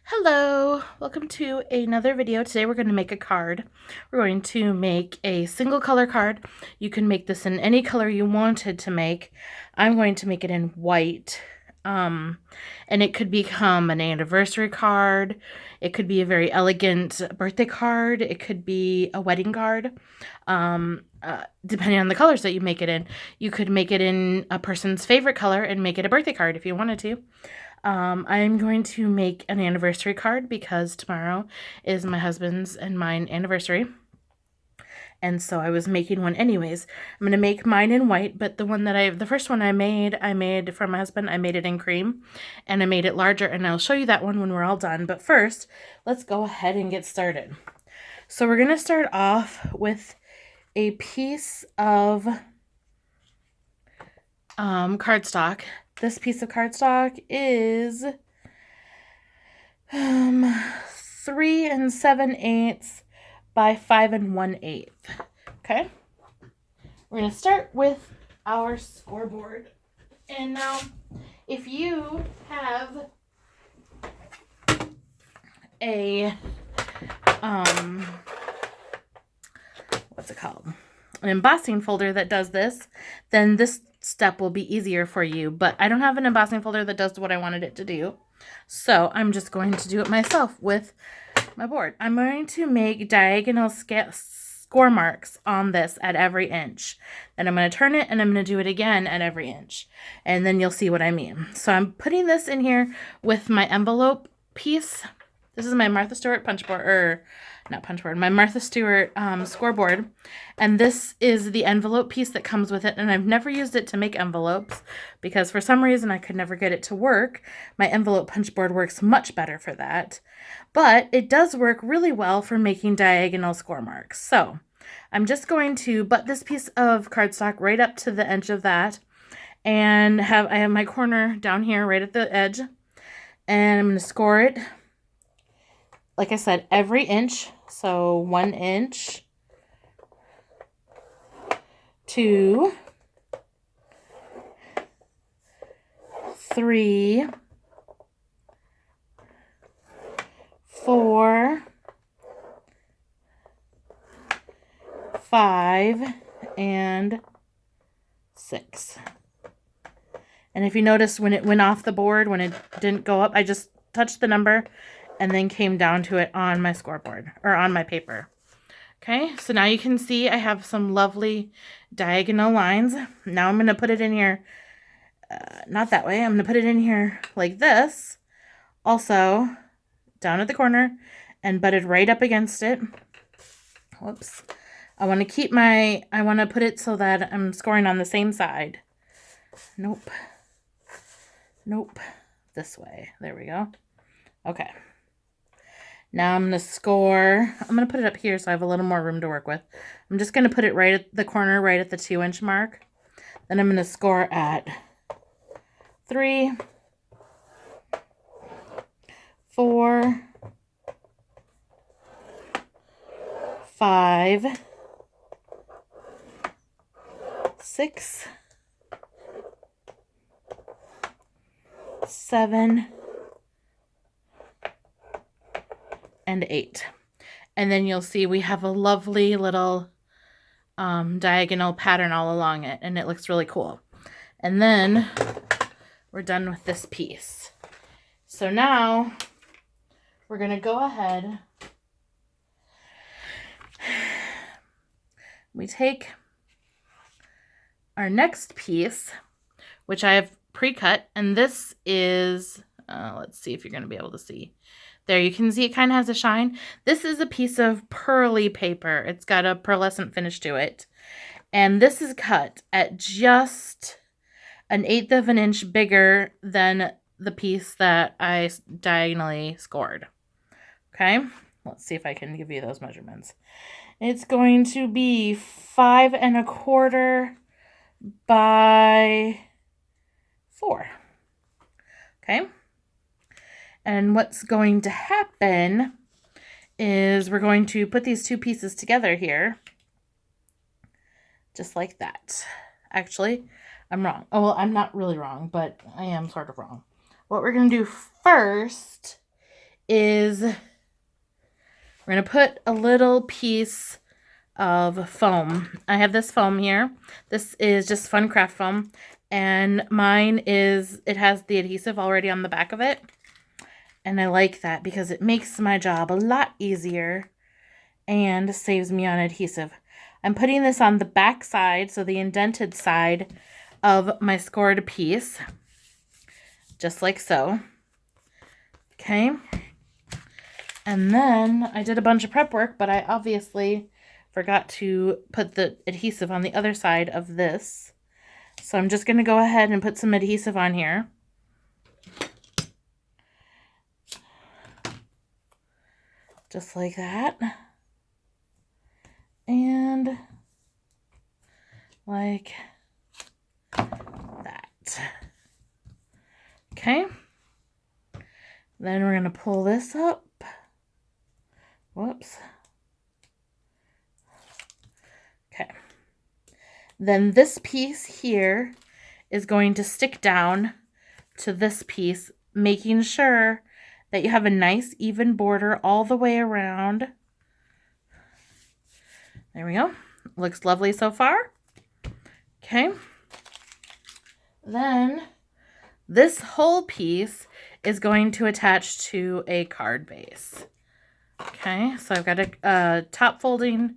Hello, welcome to another video. Today we're going to make a card. We're going to make a single color card. You can make this in any color you wanted to make. I'm going to make it in white. And it could become an anniversary card. It could be a very elegant birthday card. It could be a wedding card. Depending on the colors that you make it in. You could make it in a person's favorite color and make it a birthday card if you wanted to. I'm going to make an anniversary card because tomorrow is my husband's and mine anniversary. And so I was making one anyways. I'm going to make mine in white, but the first one I made for my husband, I made it in cream and I made it larger, and I'll show you that one when we're all done. But first, let's go ahead and get started. So we're going to start off with a piece of cardstock. This piece of cardstock is 3 7/8 by 5 1/8. Okay, we're going to start with our scoreboard. And now, if you have a what's it called? An embossing folder that does this, then this step will be easier for you. But I don't have an embossing folder that does what I wanted it to do, so I'm just going to do it myself with my board. I'm going to make diagonal score marks on this at every inch. Then I'm going to turn it and I'm going to do it again at every inch, and then you'll see what I mean. So I'm putting this in here with my envelope piece. This is my Martha Stewart my Martha Stewart scoreboard. And this is the envelope piece that comes with it. And I've never used it to make envelopes because for some reason I could never get it to work. My envelope punch board works much better for that. But it does work really well for making diagonal score marks. So I'm just going to butt this piece of cardstock right up to the edge of that. And I have my corner down here right at the edge. And I'm going to score it, like I said, every inch. So 1 inch, 2, 3, 4, 5, and 6. And if you notice, when it went off the board, when it didn't go up, I just touched the number and then came down to it on my scoreboard, or on my paper. Okay, so now you can see I have some lovely diagonal lines. Now I'm going to put it in here, not that way. I'm going to put it in here like this, also down at the corner, and butted right up against it. Whoops. I want to put it so that I'm scoring on the same side. Nope. This way. There we go. Okay. Now I'm going to put it up here so I have a little more room to work with. I'm just going to put it right at the corner, right at the 2-inch mark. Then I'm going to score at 3, 4, 5, 6, 7, and 8. And then you'll see we have a lovely little diagonal pattern all along it, and it looks really cool. And then we're done with this piece. So now we're going to go ahead. We take our next piece, which I have pre-cut, and this is, let's see if you're going to be able to see. There, you can see it kind of has a shine. This is a piece of pearly paper. It's got a pearlescent finish to it. And this is cut at just 1/8 of an inch bigger than the piece that I diagonally scored. Okay, let's see if I can give you those measurements. It's going to be 5 1/4 by 4. Okay. And what's going to happen is we're going to put these two pieces together here, just like that. Actually, I'm wrong. Oh, well, I'm not really wrong, but I am sort of wrong. What we're going to do first is we're going to put a little piece of foam. I have this foam here. This is just fun craft foam, and mine is, it has the adhesive already on the back of it, and I like that because it makes my job a lot easier and saves me on adhesive. I'm putting this on the back side, so the indented side of my scored piece, just like so. Okay. And then I did a bunch of prep work, but I obviously forgot to put the adhesive on the other side of this. So I'm just going to go ahead and put some adhesive on here. Just like that. And like that. Okay. Then we're going to pull this up. Whoops. Okay. Then this piece here is going to stick down to this piece, making sure that you have a nice even border all the way around. There we go. Looks lovely so far. Okay. Then this whole piece is going to attach to a card base. Okay, so I've got a top folding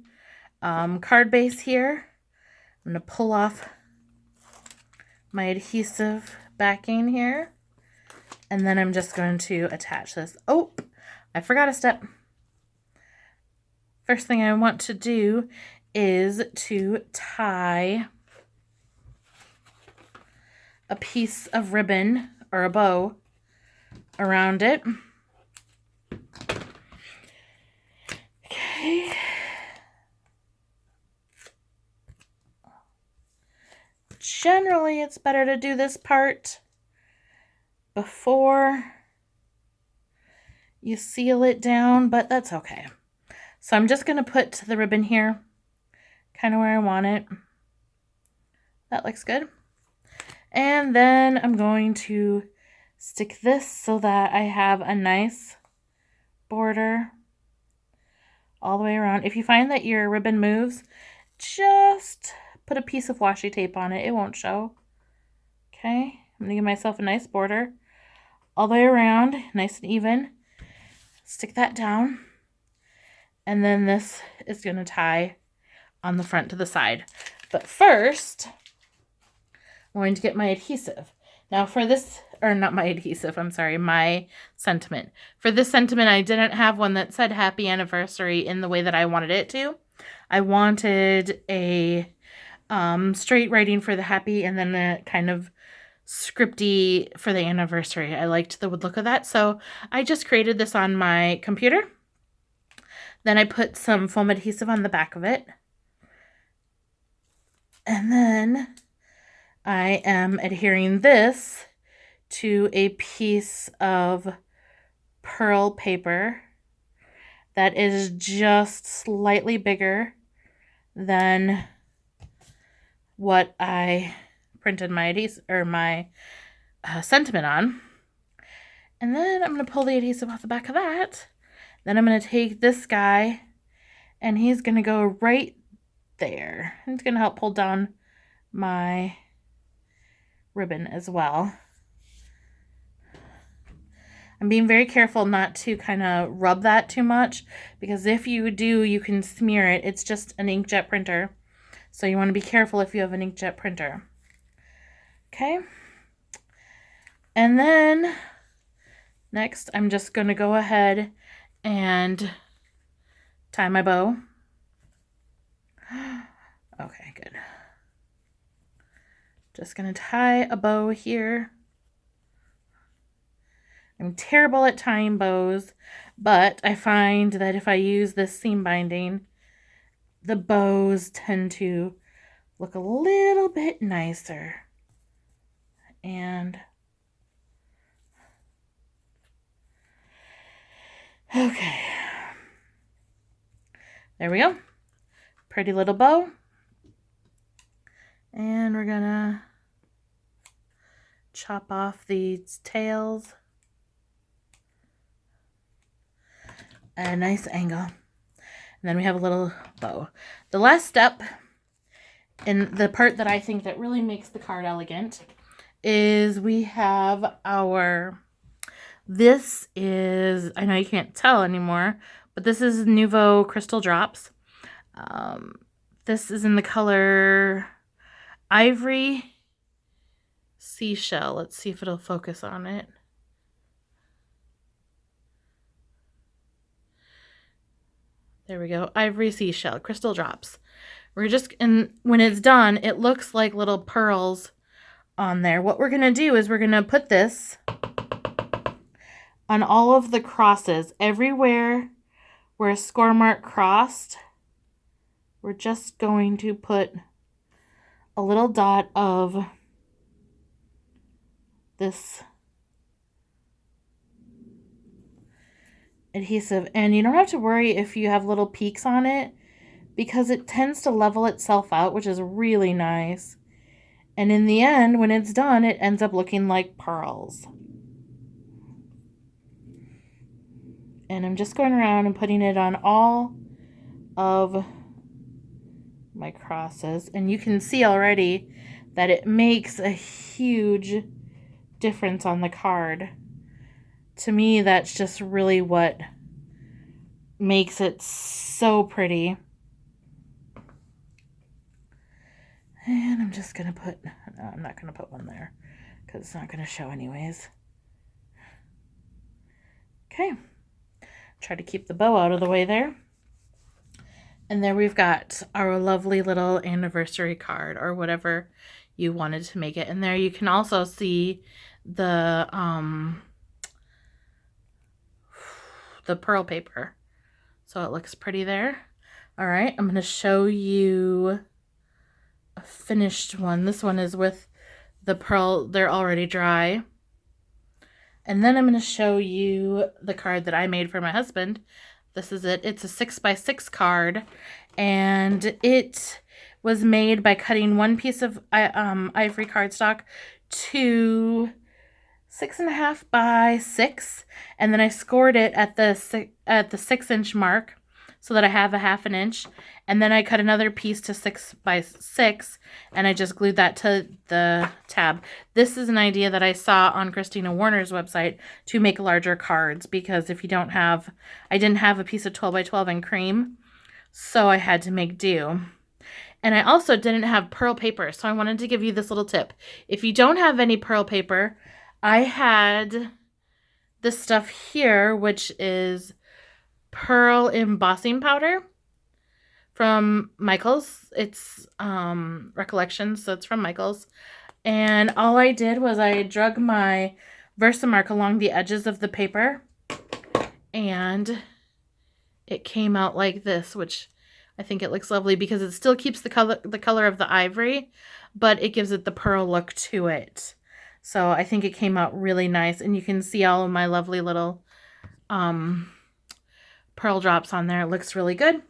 card base here. I'm going to pull off my adhesive backing here, and then I'm just going to attach this. Oh, I forgot a step. First thing I want to do is to tie a piece of ribbon or a bow around it. Okay. Generally, it's better to do this part before you seal it down, but that's okay. So I'm just going to put the ribbon here, kind of where I want it. That looks good. And then I'm going to stick this so that I have a nice border all the way around. If you find that your ribbon moves, just put a piece of washi tape on it. It won't show. Okay, I'm going to give myself a nice border all the way around, nice and even. Stick that down. And then this is going to tie on the front to the side. But first, I'm going to get my adhesive. Now for this, or not my adhesive, I'm sorry, my sentiment. For this sentiment, I didn't have one that said happy anniversary in the way that I wanted it to. I wanted a straight writing for the happy and then a kind of scripty for the anniversary. I liked the look of that, so I just created this on my computer. Then I put some foam adhesive on the back of it. And then I am adhering this to a piece of pearl paper that is just slightly bigger than what I printed my adhesive or my sentiment on. And then I'm going to pull the adhesive off the back of that. Then I'm going to take this guy and he's going to go right there. It's going to help pull down my ribbon as well. I'm being very careful not to kind of rub that too much, because if you do, you can smear it. It's just an inkjet printer, so you want to be careful if you have an inkjet printer. Okay. And then next, I'm just going to go ahead and tie my bow. Okay, good. Just going to tie a bow here. I'm terrible at tying bows, but I find that if I use this seam binding, the bows tend to look a little bit nicer. And okay, there we go. Pretty little bow. And we're gonna chop off these tails. at a nice angle. And then we have a little bow. The last step, and the part that I think that really makes the card elegant, is we have our, this is, I know you can't tell anymore, but this is Nouveau Crystal Drops. This is in the color Ivory Seashell. Let's see if it'll focus on it. There we go. Ivory Seashell, Crystal Drops. We're just, and when it's done, it looks like little pearls on there. What we're going to do is we're going to put this on all of the crosses. Everywhere where a score mark crossed, we're just going to put a little dot of this adhesive. And you don't have to worry if you have little peaks on it, because it tends to level itself out, which is really nice. And in the end, when it's done, it ends up looking like pearls. And I'm just going around and putting it on all of my crosses. And you can see already that it makes a huge difference on the card. To me, that's just really what makes it so pretty. And I'm just going to put, no, I'm not going to put one there because it's not going to show anyways. Okay. Try to keep the bow out of the way there. And there we've got our lovely little anniversary card, or whatever you wanted to make it. And there you can also see the pearl paper. So it looks pretty there. All right, I'm going to show you a finished one. This one is with the pearl. They're already dry. And then I'm going to show you the card that I made for my husband. This is it. It's a 6x6 card, and it was made by cutting one piece of ivory cardstock to 6.5 by 6, and then I scored it at the 6-inch mark so that I have a 1/2 inch, and then I cut another piece to 6 by 6, and I just glued that to the tab. This is an idea that I saw on Christina Warner's website to make larger cards, because if you don't have, I didn't have a piece of 12 by 12 in cream, so I had to make do. And I also didn't have pearl paper, so I wanted to give you this little tip. If you don't have any pearl paper, I had this stuff here, which is pearl embossing powder from Michaels. It's Recollections, so it's from Michaels. And all I did was I drug my Versamark along the edges of the paper, and it came out like this, which I think it looks lovely because it still keeps the color of the ivory, but it gives it the pearl look to it. So I think it came out really nice, and you can see all of my lovely little pearl drops on there. It looks really good.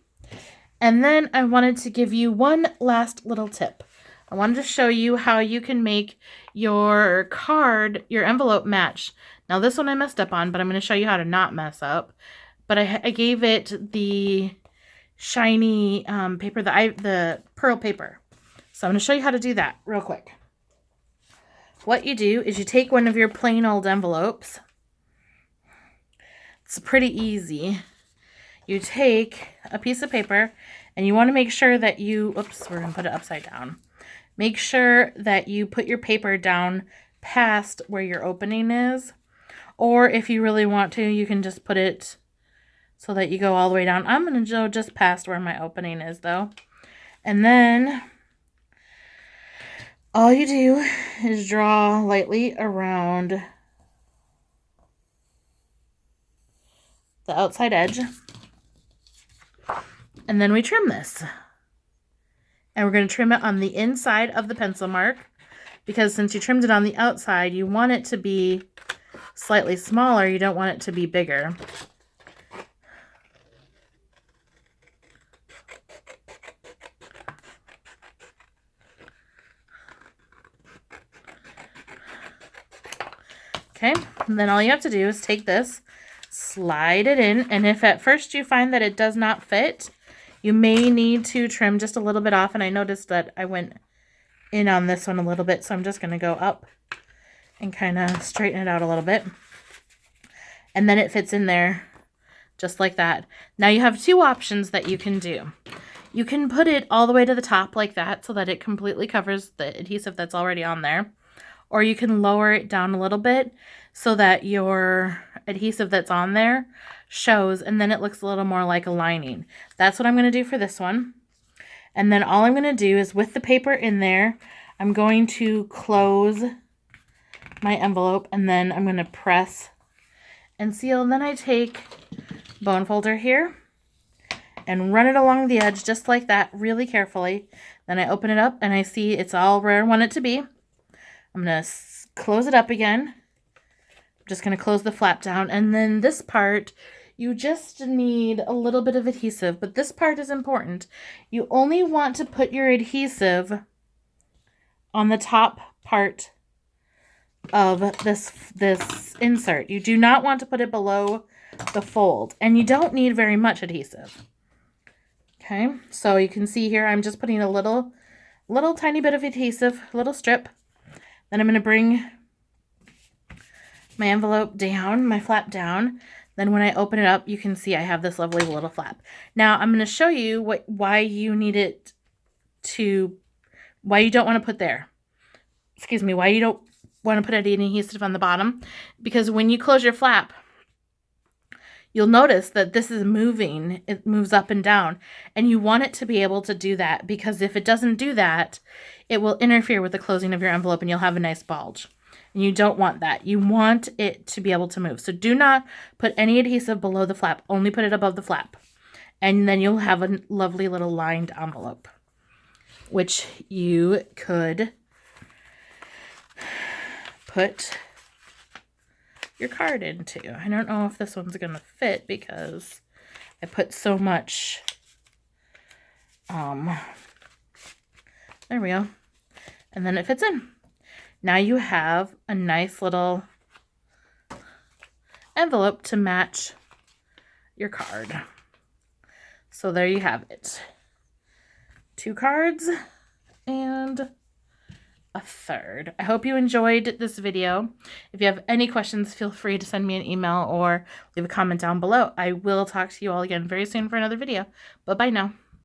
And then I wanted to give you one last little tip. I wanted to show you how you can make your card, your envelope match. Now this one I messed up on, but I'm going to show you how to not mess up. But I gave it the shiny paper, the pearl paper. So I'm going to show you how to do that real quick. What you do is you take one of your plain old envelopes. It's pretty easy. You take a piece of paper, and you want to make sure that you, oops, we're going to put it upside down. Make sure that you put your paper down past where your opening is. Or if you really want to, you can just put it so that you go all the way down. I'm going to go just past where my opening is, though. And then all you do is draw lightly around the outside edge. And then we trim this. And we're going to trim it on the inside of the pencil mark, because since you trimmed it on the outside, you want it to be slightly smaller. You don't want it to be bigger. Okay, and then all you have to do is take this, slide it in. And if at first you find that it does not fit, you may need to trim just a little bit off. And I noticed that I went in on this one a little bit, so I'm just going to go up and kind of straighten it out a little bit. And then it fits in there just like that. Now you have two options that you can do. You can put it all the way to the top like that so that it completely covers the adhesive that's already on there. Or you can lower it down a little bit so that your adhesive that's on there shows, and then it looks a little more like a lining. That's what I'm going to do for this one. And then all I'm going to do is, with the paper in there, I'm going to close my envelope, and then I'm going to press and seal. And then I take bone folder here and run it along the edge just like that, really carefully. Then I open it up and I see it's all where I want it to be. I'm going to close it up again. I'm just going to close the flap down. And then this part, you just need a little bit of adhesive, but this part is important. You only want to put your adhesive on the top part of this insert. You do not want to put it below the fold, and you don't need very much adhesive. Okay, so you can see here I'm just putting a little tiny bit of adhesive, little strip. Then I'm going to bring my envelope down, my flap down. Then when I open it up, you can see I have this lovely little flap. Now I'm going to show you why you need it to, why you don't want to put there. Excuse me, why you don't want to put any adhesive on the bottom. Because when you close your flap, you'll notice that this is moving. It moves up and down. And you want it to be able to do that, because if it doesn't do that, it will interfere with the closing of your envelope and you'll have a nice bulge. And you don't want that. You want it to be able to move. So do not put any adhesive below the flap. Only put it above the flap. And then you'll have a lovely little lined envelope, which you could put your card into. I don't know if this one's going to fit because I put so much, there we go. And then it fits in. Now you have a nice little envelope to match your card. So there you have it. 2 cards and a third. I hope you enjoyed this video. If you have any questions, feel free to send me an email or leave a comment down below. I will talk to you all again very soon for another video. Bye-bye now.